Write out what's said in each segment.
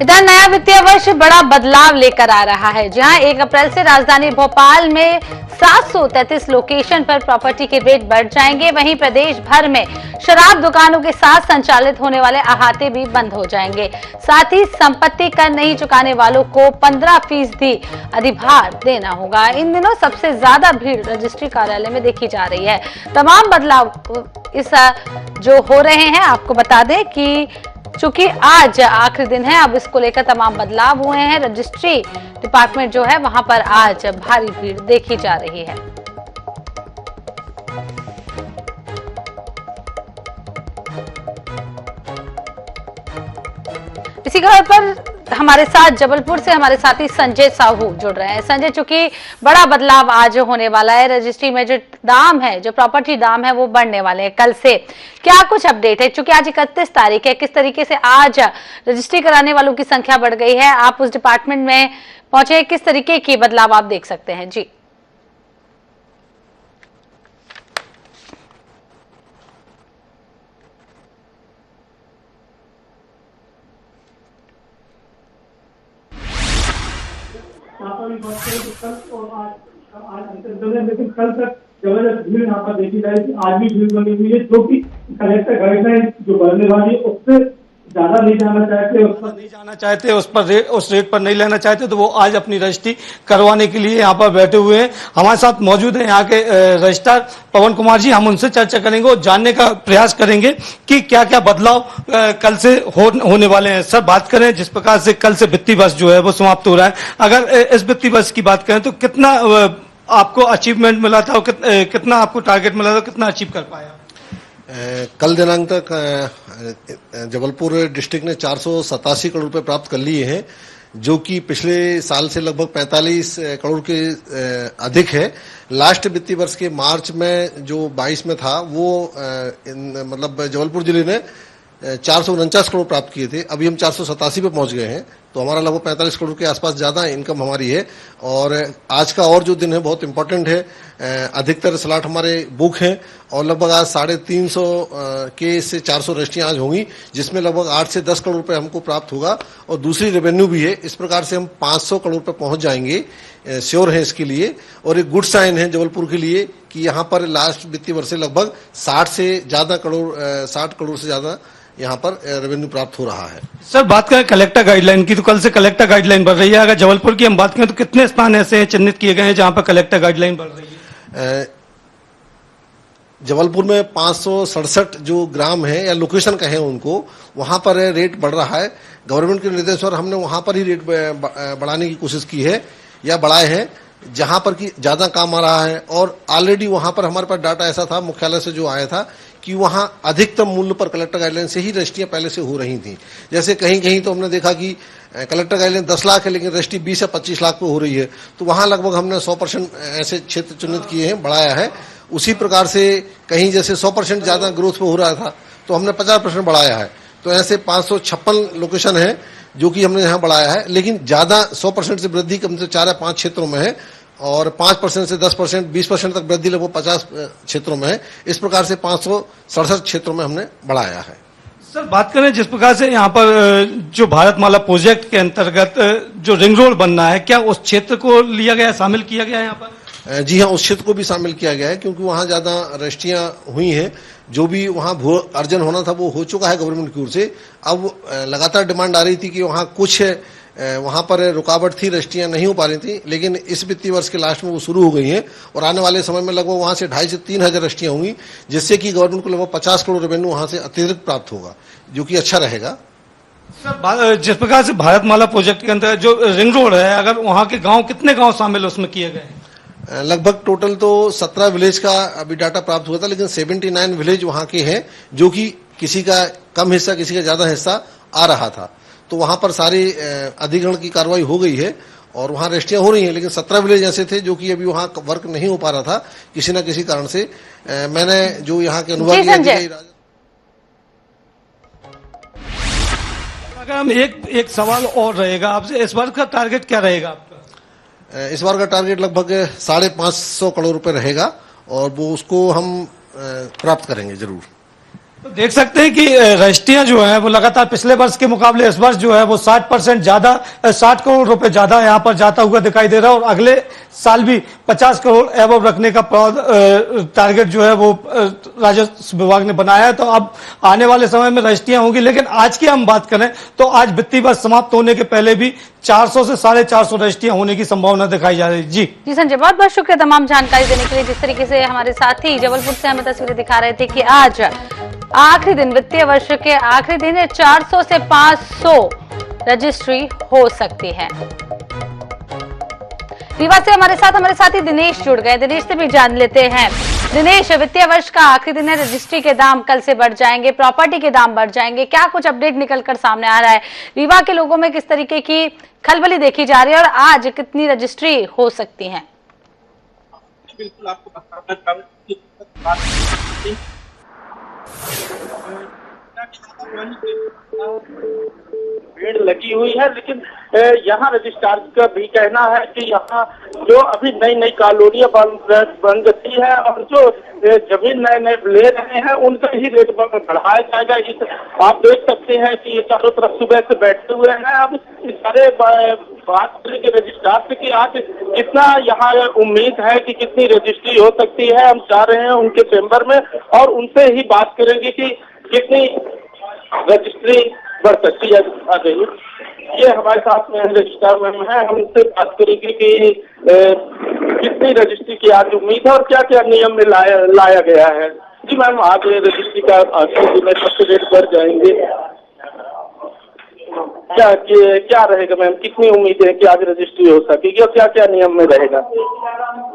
इधर नया वित्तीय वर्ष बड़ा बदलाव लेकर आ रहा है, जहां 1 अप्रैल से राजधानी भोपाल में 733 लोकेशन पर प्रॉपर्टी के रेट बढ़ जाएंगे। वहीं प्रदेश भर में शराब दुकानों के साथ संचालित होने वाले अहाते भी बंद हो जाएंगे। साथ ही संपत्ति कर नहीं चुकाने वालों को 15% अधिभार देना होगा। इन दिनों सबसे ज्यादा भीड़ रजिस्ट्री कार्यालय में देखी जा रही है। तमाम बदलाव इस जो हो रहे हैं, आपको बता दें कि चूंकि आज आखिरी दिन है, अब इसको लेकर तमाम बदलाव हुए हैं। रजिस्ट्री डिपार्टमेंट जो है वहां पर आज भारी भीड़ देखी जा रही है। इसी खबर पर हमारे साथ जबलपुर से हमारे साथी संजय साहू जुड़ रहे हैं। संजय, चूंकि बड़ा बदलाव आज होने वाला है, रजिस्ट्री में जो दाम है, जो प्रॉपर्टी दाम है, वो बढ़ने वाले हैं कल से। क्या कुछ अपडेट है? चूंकि आज 31 तारीख है, किस तरीके से आज रजिस्ट्री कराने वालों की संख्या बढ़ गई है? आप उस डिपार्टमेंट में पहुंचे, किस तरीके की बदलाव आप देख सकते हैं? जी कल और आज अंतिम दिन है, लेकिन कल तक जबरदस्त भीड़ यहाँ पर देखी जाएगी। आज भी भीड़ बनी हुई है, जो कि कलेक्टर गाइडलाइन जो बढ़ने वाली है उससे ज्यादा नहीं जाना चाहते, उस पर नहीं जाना चाहते, उस रेट पर नहीं लेना चाहते, तो वो आज अपनी रजिस्ट्री करवाने के लिए यहाँ पर बैठे हुए हैं। हमारे साथ मौजूद है यहाँ के रजिस्ट्रार पवन कुमार जी। हम उनसे चर्चा करेंगे और जानने का प्रयास करेंगे कि क्या क्या बदलाव कल से होने वाले हैं। सर, बात करें जिस प्रकार से कल से वित्तीय वर्ष जो है वो समाप्त हो रहा है, अगर इस वित्तीय वर्ष की बात करें तो कितना आपको अचीवमेंट मिला था और कितना आपको टारगेट मिला था, कितना अचीव कर पाया? कल दिनांक तक जबलपुर डिस्ट्रिक्ट ने 487 करोड़ रुपए प्राप्त कर लिए हैं, जो कि पिछले साल से लगभग 45 करोड़ के अधिक है। लास्ट वित्तीय वर्ष के मार्च में जो 22 में था, वो मतलब जबलपुर जिले ने 449 करोड़ प्राप्त किए थे। अभी हम 487 पे पहुंच गए हैं, तो हमारा लगभग 45 करोड़ के आसपास ज्यादा इनकम हमारी है। और आज का और जो दिन है बहुत इंपॉर्टेंट है। अधिकतर स्लॉट हमारे बुक हैं और लगभग आज 350 के से 400 रजिस्ट्रियां आज होंगी, जिसमें लगभग 8 से 10 करोड़ रुपए हमको प्राप्त होगा और दूसरी रेवेन्यू भी है। इस प्रकार से हम 500 करोड़ रुपए पहुंच जाएंगे, श्योर है इसके लिए। और एक गुड साइन है जबलपुर के लिए कि यहाँ पर लास्ट वित्तीय वर्ष से लगभग 60 करोड़ से ज्यादा यहाँ पर रेवेन्यू प्राप्त हो रहा है। सर, बात करें कलेक्टर गाइडलाइन की, तो कल से कलेक्टर गाइडलाइन बढ़ रही है। अगर जबलपुर की हम बात करें तो कितने स्थान ऐसे चिन्हित किए गए हैं जहां पर कलेक्टर गाइडलाइन बढ़ रही है? जबलपुर में 567 जो ग्राम है या लोकेशन कहें उनको, वहां पर रेट बढ़ रहा है। गवर्नमेंट के निर्देश पर हमने वहां पर ही रेट बढ़ाने की कोशिश की है या बढ़ाए हैं जहां पर कि ज्यादा काम आ रहा है। और ऑलरेडी वहां पर हमारे पास डाटा ऐसा था मुख्यालय से जो आया था कि वहां अधिकतम मूल्य पर कलेक्टर गाइडलाइन से ही रजिस्ट्रियां पहले से हो रही थी। जैसे कहीं कहीं तो हमने देखा कि कलेक्टर गाइडलाइन 10 लाख है, लेकिन रजिस्ट्री 20 या 25 लाख पे हो रही है, तो वहां लगभग हमने 100% ऐसे क्षेत्र चिन्हित किए हैं, बढ़ाया है। उसी प्रकार से कहीं जैसे 100% ज्यादा ग्रोथ पे हो रहा था तो हमने 50% बढ़ाया है। तो ऐसे 556 लोकेशन है जो कि हमने यहाँ बढ़ाया है, लेकिन ज्यादा 100% से वृद्धि कम से 4 या 5 क्षेत्रों में है और 5% से 10%, 20% तक वृद्धि लगभग 50 क्षेत्रों में है। इस प्रकार से 567 क्षेत्रों में हमने बढ़ाया है। सर, बात करें जिस प्रकार से यहाँ पर जो भारतमाला प्रोजेक्ट के अंतर्गत जो रिंग रोड बनना है, क्या उस क्षेत्र को लिया गया, शामिल किया गया है यहाँ पर? जी हाँ, उस क्षेत्र को भी शामिल किया गया है, क्योंकि वहाँ ज्यादा रजिस्ट्रियां हुई हैं। जो भी वहाँ भू अर्जन होना था वो हो चुका है गवर्नमेंट की ओर से। अब लगातार डिमांड आ रही थी कि वहाँ कुछ वहां पर रुकावट थी, रजिस्ट्रियां नहीं हो पा रही थी, लेकिन इस वित्तीय वर्ष के लास्ट में वो शुरू हो गई हैं और आने वाले समय में लगभग वहां से 2,500 से 3,000 रजिस्ट्रियां होंगी, जिससे कि गवर्नमेंट को लगभग 50 करोड़ रेवेन्यू वहां से अतिरिक्त प्राप्त होगा, जो कि अच्छा रहेगा। सर, जिस प्रकार से भारतमाला प्रोजेक्ट के अंदर जो रिंग रोड है, अगर वहां के गाँव, कितने गाँव शामिल उसमें किए गए? लगभग टोटल तो 17 विलेज का अभी डाटा प्राप्त हुआ था, लेकिन 79 विलेज वहां के हैं, जो कि किसी का कम हिस्सा, किसी का ज्यादा हिस्सा आ रहा था। तो वहां पर सारी अधिग्रहण की कार्रवाई हो गई है और वहां रजिस्ट्रियां हो रही हैं, लेकिन 17 विलेज ऐसे थे जो कि अभी वहां वर्क नहीं हो पा रहा था किसी न किसी कारण से। मैंने जो यहाँ के अनुभव अगर हम एक सवाल और रहेगा आपसे, इस बार का टारगेट क्या रहेगा आपका? इस बार का टारगेट लगभग 550 करोड़ रुपए रहेगा और वो उसको हम प्राप्त करेंगे जरूर। तो देख सकते हैं कि रजिस्ट्रियां जो है वो लगातार पिछले वर्ष के मुकाबले इस वर्ष जो है वो 60% ज्यादा 60 करोड़ रुपए ज्यादा यहाँ पर जाता हुआ दिखाई दे रहा है और अगले साल भी 50 करोड़ एवं रखने का टारगेट जो है वो राजस्व विभाग ने बनाया है। तो अब आने वाले समय में रजिस्ट्रियां होंगी, लेकिन आज की हम बात करें तो आज वित्तीय वर्ष समाप्त होने के पहले भी 400 से 450 रजिस्ट्रियां होने की संभावना दिखाई जा रही है। जी संजय, बहुत बहुत शुक्रिया तमाम जानकारी देने के लिए। जिस तरीके से हमारे साथी जबलपुर से हमें तस्वीरें दिखा रहे थे कि आज आखिरी दिन, वित्तीय वर्ष के आखिरी दिन है, 400 से 500 रजिस्ट्री हो सकती है। रीवा से हमारे साथी दिनेश जुड़ गए। दिनेश से भी जान लेते हैं। दिनेश, वित्तीय वर्ष का आखिरी दिन है, रजिस्ट्री के दाम कल से बढ़ जाएंगे, प्रॉपर्टी के दाम बढ़ जाएंगे, क्या कुछ अपडेट निकलकर सामने आ रहा है? रीवा के लोगों में किस तरीके की खलबली देखी जा रही है और आज कितनी रजिस्ट्री हो सकती है? बिल्कुल, आपको बताना चाहूंगी भीड़ लगी हुई है, लेकिन यहाँ रजिस्ट्रार का भी कहना है कि यहाँ जो अभी नई नई कॉलोनियां बन गई है और जो जमीन नए नए ले रहे हैं उनका ही रेट बढ़ाया जाएगा। इस आप देख सकते हैं कि ये चारों तरफ सुबह से बैठे हुए हैं। अब इस सारे बात करेंगे रजिस्ट्रार से कि आज कितना यहाँ उम्मीद है कि कितनी रजिस्ट्री हो सकती है। हम जा रहे हैं उनके चैम्बर में और उनसे ही बात करेंगे कि कितनी रजिस्ट्री बढ़ सकती है। आ जाइए, ये हमारे साथ में रजिस्ट्रार मैम है, हम उनसे बात करेंगे कि कितनी रजिस्ट्री की आज उम्मीद है और क्या क्या नियम में लाया गया है। जी मैम, आज रजिस्ट्री का आखिरी दिन सबसे रेट बढ़ जाएंगे, क्या रहेगा मैम? कितनी उम्मीद है कि आज रजिस्ट्री हो सकेगी और क्या क्या नियम में रहेगा?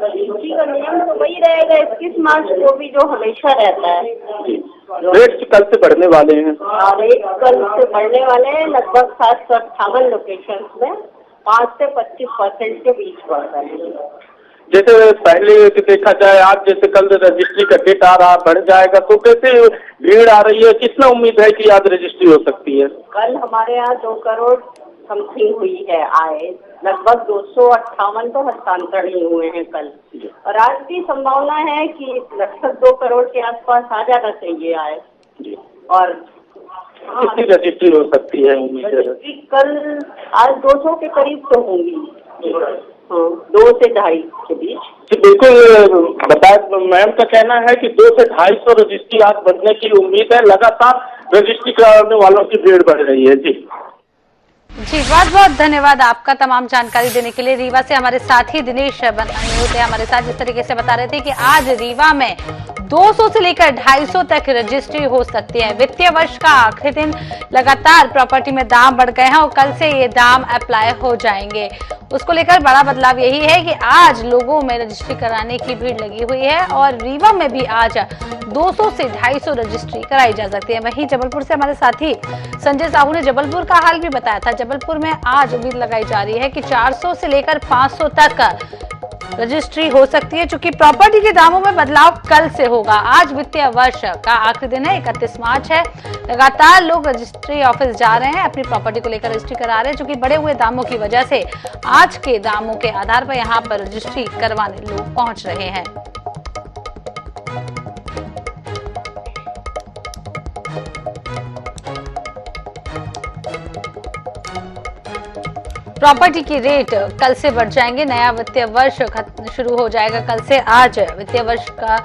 रजिस्ट्री का नियम तो वही रहेगा 21 मार्च को भी जो हमेशा रहता है। रेट कल से बढ़ने वाले हैं। रेट कल से बढ़ने वाले हैं, लगभग 758 लोकेशन में 5 से 25% के बीच बढ़ रहे हैं। जैसे पहले देखा जाए, आज जैसे कल रजिस्ट्री का डेट आ रहा, बढ़ जाएगा तो कैसे भीड़ आ रही है? कितना उम्मीद है कि आज रजिस्ट्री हो सकती है? कल हमारे यहाँ 2 करोड़ समथिंग हुई है आए, लगभग 258 तो हस्तांतरण ही हुए हैं कल, और आज की संभावना है कि लगभग 2 करोड़ के आसपास आ जाना चाहिए आए। और कितनी रजिस्ट्री हो सकती है उम्मीद है? कल आज 200 के करीब तो होंगी, 2 से 2.5 के बीच। बिल्कुल, बताया मैम का कहना है कि 2 से 250 रजिस्ट्री आज बढ़ने की उम्मीद है। लगातार रजिस्ट्री कराने वालों की भीड़ बढ़ रही है। जी बहुत बहुत धन्यवाद आपका तमाम जानकारी देने के लिए। रीवा से हमारे साथी दिनेश बने होते हमारे साथ, जिस तरीके से बता रहे थे कि आज रीवा में 200 से लेकर 250 तक रजिस्ट्री हो सकती है। वित्तीय वर्ष का आखिरी दिन, लगातार प्रॉपर्टी में दाम बढ़ गए हैं और कल से ये दाम अप्लाई हो जाएंगे। उसको लेकर बड़ा बदलाव यही है कि आज लोगों में रजिस्ट्री कराने की भीड़ लगी हुई है और रीवा में भी आज 200 से 250 रजिस्ट्री कराई जा सकती है। वहीं जबलपुर से हमारे साथी संजय साहू ने जबलपुर का हाल भी बताया था। जबलपुर में आज उम्मीद लगाई जा रही है कि 400 से लेकर 500 तक रजिस्ट्री हो सकती है, चूंकि प्रॉपर्टी के दामों में बदलाव कल से होगा। आज वित्तीय वर्ष का आखिरी दिन है, 31 मार्च है। लगातार लोग रजिस्ट्री ऑफिस जा रहे हैं, अपनी प्रॉपर्टी को लेकर रजिस्ट्री करा रहे हैं, चूंकि बढ़े हुए दामों की वजह से आज के दामों के आधार पर यहां पर रजिस्ट्री करवाने लोग पहुंच रहे हैं। प्रॉपर्टी की रेट कल से बढ़ जाएंगे। नया वित्तीय वर्ष शुरू हो जाएगा कल से। आज वित्तीय वर्ष का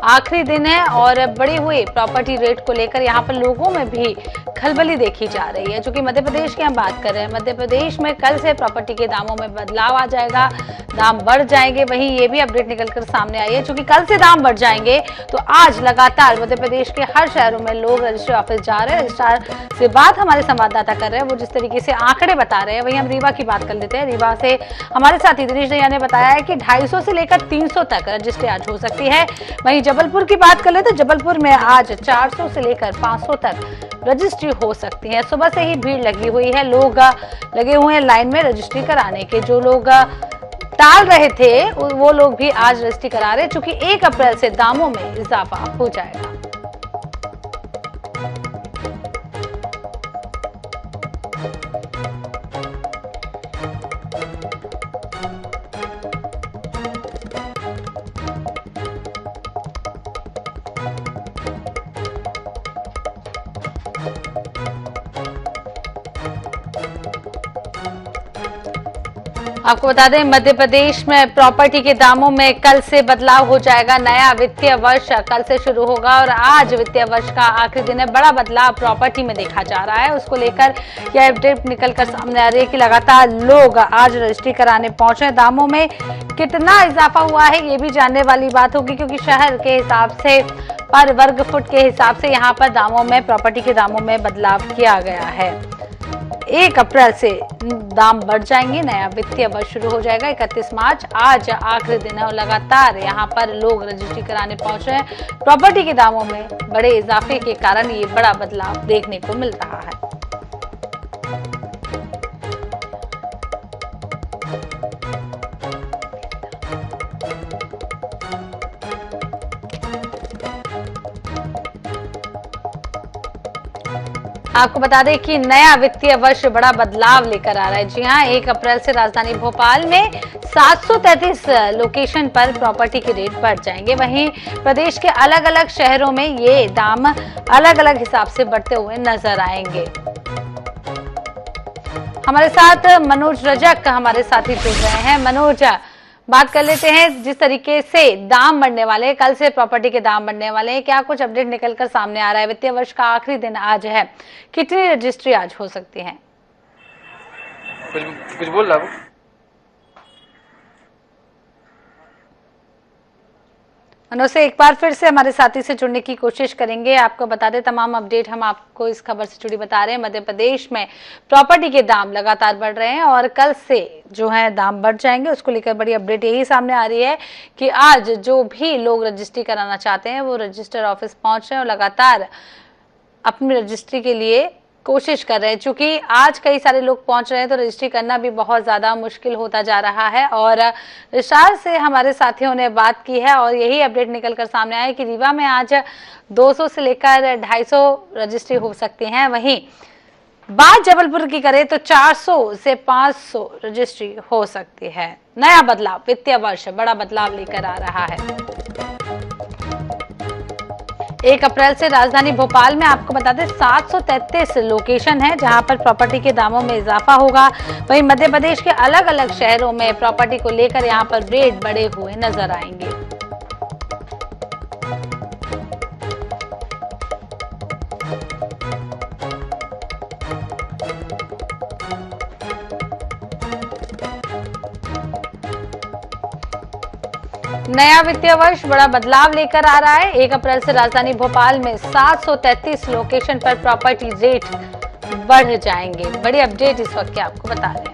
आखिरी दिन है और बढ़ी हुई प्रॉपर्टी रेट को लेकर यहाँ पर लोगों में भी खलबली देखी जा रही है। जो कि मध्य प्रदेश की हम बात कर रहे हैं, मध्य प्रदेश में कल से प्रॉपर्टी के दामों में बदलाव आ जाएगा, दाम बढ़ जाएंगे। वहीं ये भी अपडेट निकलकर सामने आई है, चूंकि कल से दाम बढ़ जाएंगे तो आज लगातार मध्य प्रदेश के हर शहरों में लोग रजिस्ट्री ऑफिस जा रहे हैं। रजिस्ट्रार से बात हमारे संवाददाता कर रहे हैं, वो जिस तरीके से आंकड़े बता रहे हैं। वहीं हम रीवा की बात कर लेते हैं। रीवा से हमारे साथी दिनेश दैया ने बताया है कि 250 से लेकर 300 तक रजिस्ट्री आज हो सकती है। वहीं जबलपुर की बात कर लेते हैं, जबलपुर में आज 400 से लेकर 500 तक रजिस्ट्री हो सकती है। सुबह से ही भीड़ लगी हुई है, लोग लगे हुए हैं लाइन में रजिस्ट्री कराने के। जो लोग टाल रहे थे वो लोग भी आज रजिस्ट्री करा रहे हैं, चूंकि 1 अप्रैल से दामों में इजाफा हो जाएगा। आपको बता दें मध्य प्रदेश में प्रॉपर्टी के दामों में कल से बदलाव हो जाएगा। नया वित्तीय वर्ष कल से शुरू होगा और आज वित्तीय वर्ष का आखिरी दिन है। बड़ा बदलाव प्रॉपर्टी में देखा जा रहा है, उसको लेकर यह अपडेट निकलकर सामने आ रही है कि लगातार लोग आज रजिस्ट्री कराने पहुंचे। दामों में कितना इजाफा हुआ है ये भी जानने वाली बात होगी, क्योंकि शहर के हिसाब से पर वर्ग फुट के हिसाब से यहाँ पर दामों में प्रॉपर्टी के दामों में बदलाव किया गया है। 1 अप्रैल से दाम बढ़ जाएंगे, नया वित्तीय वर्ष शुरू हो जाएगा। 31 मार्च आज आखिरी दिन है और लगातार यहाँ पर लोग रजिस्ट्री कराने पहुंच रहे हैं। प्रॉपर्टी के दामों में बड़े इजाफे के कारण ये बड़ा बदलाव देखने को मिल रहा है। आपको बता दें कि नया वित्तीय वर्ष बड़ा बदलाव लेकर आ रहा है। जी हां, 1 अप्रैल से राजधानी भोपाल में 733 लोकेशन पर प्रॉपर्टी के रेट बढ़ जाएंगे। वहीं प्रदेश के अलग अलग शहरों में ये दाम अलग अलग हिसाब से बढ़ते हुए नजर आएंगे। हमारे साथ मनोज रजक हमारे साथी जुड़ रहे हैं। मनोज, बात कर लेते हैं जिस तरीके से दाम बढ़ने वाले हैं, कल से प्रॉपर्टी के दाम बढ़ने वाले हैं, क्या कुछ अपडेट निकलकर सामने आ रहा है? वित्तीय वर्ष का आखिरी दिन आज है, कितनी रजिस्ट्री आज हो सकती है? कुछ बोल रहा हूँ। मनोज से एक बार फिर से हमारे साथी से जुड़ने की कोशिश करेंगे। आपको बता दें तमाम अपडेट हम आपको इस खबर से जुड़ी बता रहे हैं। मध्य प्रदेश में प्रॉपर्टी के दाम लगातार बढ़ रहे हैं और कल से जो है दाम बढ़ जाएंगे, उसको लेकर बड़ी अपडेट यही सामने आ रही है कि आज जो भी लोग रजिस्ट्री कराना चाहते हैं वो रजिस्टर ऑफिस पहुंच रहे हैं और लगातार अपनी रजिस्ट्री के लिए कोशिश कर रहे हैं। चूंकि आज कई सारे लोग पहुंच रहे हैं तो रजिस्ट्री करना भी बहुत ज्यादा मुश्किल होता जा रहा है और रजिस्ट्रार से हमारे साथियों ने बात की है और यही अपडेट निकलकर सामने आया कि रीवा में आज 200 से लेकर 250 रजिस्ट्री हो सकती हैं। वहीं बात जबलपुर की करें तो 400 से 500 रजिस्ट्री हो सकती है। नया बदलाव, वित्तीय वर्ष बड़ा बदलाव लेकर आ रहा है। 1 अप्रैल से राजधानी भोपाल में आपको बता दें 733 लोकेशन है जहां पर प्रॉपर्टी के दामों में इजाफा होगा। वहीं मध्य प्रदेश के अलग अलग शहरों में प्रॉपर्टी को लेकर यहां पर रेट बढ़े हुए नजर आएंगे। नया वित्तीय वर्ष बड़ा बदलाव लेकर आ रहा है। 1 अप्रैल से राजधानी भोपाल में 733 लोकेशन पर प्रॉपर्टी रेट बढ़ जाएंगे। बड़ी अपडेट इस वक्त आपको बता रहे हैं।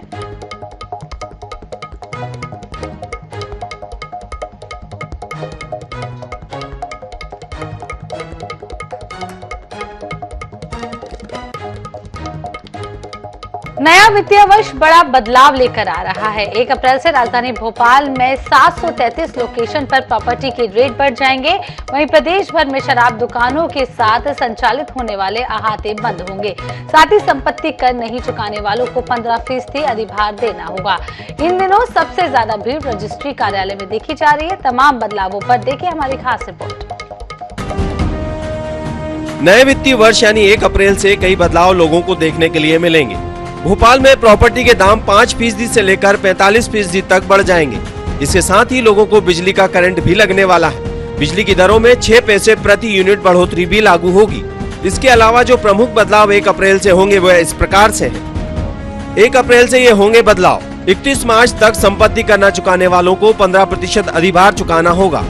नया वित्तीय वर्ष बड़ा बदलाव लेकर आ रहा है। 1 अप्रैल से राजधानी भोपाल में 733 लोकेशन पर प्रॉपर्टी के रेट बढ़ जाएंगे। वहीं प्रदेश भर में शराब दुकानों के साथ संचालित होने वाले अहाते बंद होंगे। साथ ही संपत्ति कर नहीं चुकाने वालों को 15% अधिभार देना होगा। इन दिनों सबसे ज्यादा भीड़ रजिस्ट्री कार्यालय में देखी जा रही है। तमाम बदलावों पर देखिए हमारी खास रिपोर्ट। नए वित्तीय वर्ष यानी 1 अप्रैल से कई बदलाव लोगों को देखने के लिए मिलेंगे। भोपाल में प्रॉपर्टी के दाम 5% से लेकर 45% तक बढ़ जाएंगे। इसके साथ ही लोगों को बिजली का करंट भी लगने वाला है। बिजली की दरों में 6 पैसे प्रति यूनिट बढ़ोतरी भी लागू होगी। इसके अलावा जो प्रमुख बदलाव 1 अप्रैल से होंगे वह इस प्रकार से हैं। 1 अप्रैल से ये होंगे बदलाव। 31 मार्च तक संपत्ति कर न चुकाने वालों को 15% अधिभार चुकाना होगा।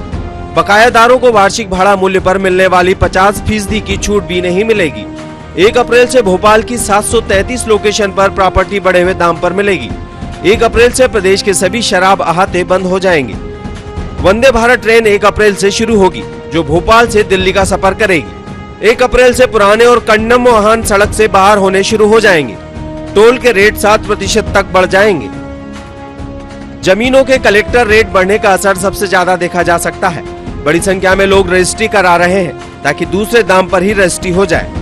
बकायादारों को वार्षिक भाड़ा मूल्य पर मिलने वाली 50% की छूट भी नहीं मिलेगी। 1 अप्रैल से भोपाल की 733 लोकेशन पर प्रॉपर्टी बढ़े हुए दाम पर मिलेगी। 1 अप्रैल से प्रदेश के सभी शराब अहाते बंद हो जाएंगे। वंदे भारत ट्रेन 1 अप्रैल से शुरू होगी जो भोपाल से दिल्ली का सफर करेगी। 1 अप्रैल से पुराने और कंडम वाहन सड़क से बाहर होने शुरू हो जाएंगे। टोल के रेट 7% तक बढ़ जाएंगे। जमीनों के कलेक्टर रेट बढ़ने का असर सबसे ज्यादा देखा जा सकता है। बड़ी संख्या में लोग रजिस्ट्री करा रहे हैं ताकि दूसरे दाम पर ही रजिस्ट्री हो जाए।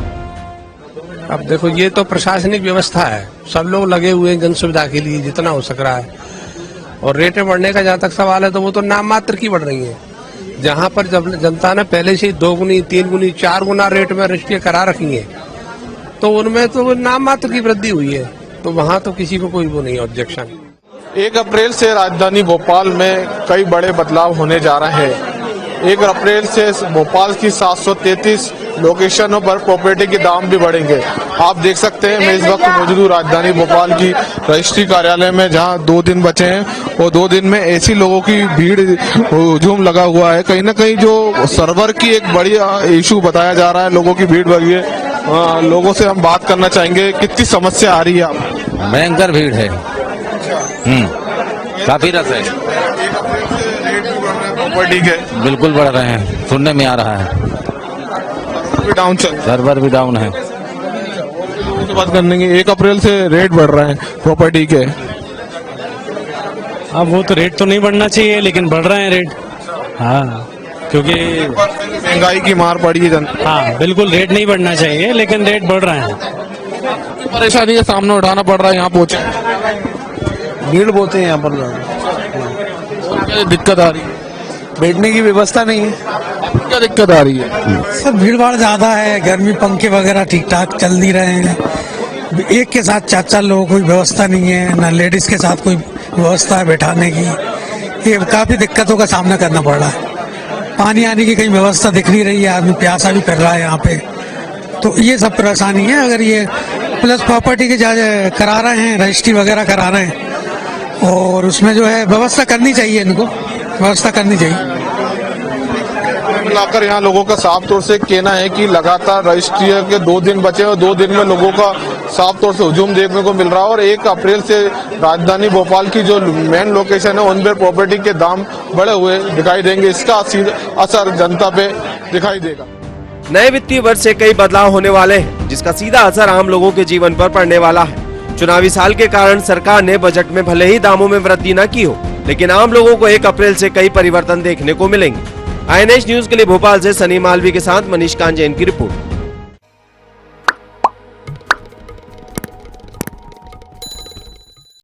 अब देखो ये तो प्रशासनिक व्यवस्था है, सब लोग लगे हुए हैं जन सुविधा के लिए जितना हो सक रहा है। और रेटें बढ़ने का जहाँ तक सवाल है तो वो तो नाम मात्र की बढ़ रही है। जहाँ पर जब जनता ने पहले से 2 गुनी 3 गुनी 4 गुना रेट में रजिस्ट्री करा रखी है तो उनमें तो नाम मात्र की वृद्धि हुई है, तो वहाँ तो किसी को कोई वो नहीं ऑब्जेक्शन। 1 अप्रैल से राजधानी भोपाल में कई बड़े बदलाव होने जा रहे हैं। 1 अप्रैल से भोपाल की 733 लोकेशनों पर प्रॉपर्टी के दाम भी बढ़ेंगे। आप देख सकते हैं मैं इस वक्त मौजूद हूँ राजधानी भोपाल की रजिस्ट्री कार्यालय में, जहां 2 दिन बचे हैं और 2 दिन में ऐसी लोगों की भीड़ हुजूम लगा हुआ है। कहीं ना कहीं जो सर्वर की एक बड़ी इशू बताया जा रहा है, लोगों की भीड़ बढ़ी है। लोगों से हम बात करना चाहेंगे, कितनी समस्या आ रही है आपको? भयंकर भीड़ है, काफी रस है। प्रॉपर्टी के बिल्कुल बढ़ रहे हैं, सुनने में आ रहा है। डाउन चल सर्वर भी डाउन है। बात करने की 1 अप्रैल से रेट बढ़ रहे हैं प्रॉपर्टी के। अब वो तो रेट तो नहीं बढ़ना चाहिए, लेकिन बढ़ रहे हैं रेट। हाँ, क्योंकि महंगाई की मार पड़ी है जनता। हाँ बिल्कुल, रेट नहीं बढ़ना चाहिए लेकिन रेट बढ़ रहे हैं। परेशानी का सामना उठाना पड़ रहा है यहाँ पहुंचे। भीड़ बहुत है यहाँ पर, क्या दिक्कत आ रही है? बैठने की व्यवस्था नहीं है। क्या दिक्कत आ रही है? सब भीड़ भाड़ ज्यादा है, गर्मी पंखे वगैरह ठीक ठाक चल नहीं रहे हैं। एक के साथ 4-4 लोगों को कोई व्यवस्था नहीं है, ना लेडीज के साथ कोई व्यवस्था है बैठाने की। ये काफी दिक्कतों का सामना करना पड़ रहा है। पानी आने की कहीं व्यवस्था दिख नहीं रही है, आदमी प्यासा भी कर रहा है यहाँ पे, तो ये सब परेशानी है। अगर ये प्लस प्रॉपर्टी के करा रहे हैं, रजिस्ट्री वगैरह करा रहे हैं, और उसमें जो है व्यवस्था करनी चाहिए, इनको व्यवस्था करनी चाहिए। मिलाकर यहाँ लोगों का साफ तौर से कहना है कि लगातार रजिस्ट्री के 2 दिन बचे और 2 दिन में लोगों का साफ तौर से हुजूम देखने को मिल रहा है। और 1 अप्रैल से राजधानी भोपाल की जो मेन लोकेशन है उन पर प्रॉपर्टी के दाम बढ़े हुए दिखाई देंगे। इसका असर जनता पे दिखाई देगा। नए वित्तीय वर्ष से कई बदलाव होने वाले हैं, जिसका सीधा असर आम लोगों के जीवन पर पड़ने वाला है। चुनावी साल के कारण सरकार ने बजट में भले ही दामों में वृद्धि न की हो, लेकिन आम लोगों को 1 अप्रैल से कई परिवर्तन देखने को मिलेंगे। INH न्यूज के लिए भोपाल से सनी मालवी के साथ मनीष कांजैन की रिपोर्ट।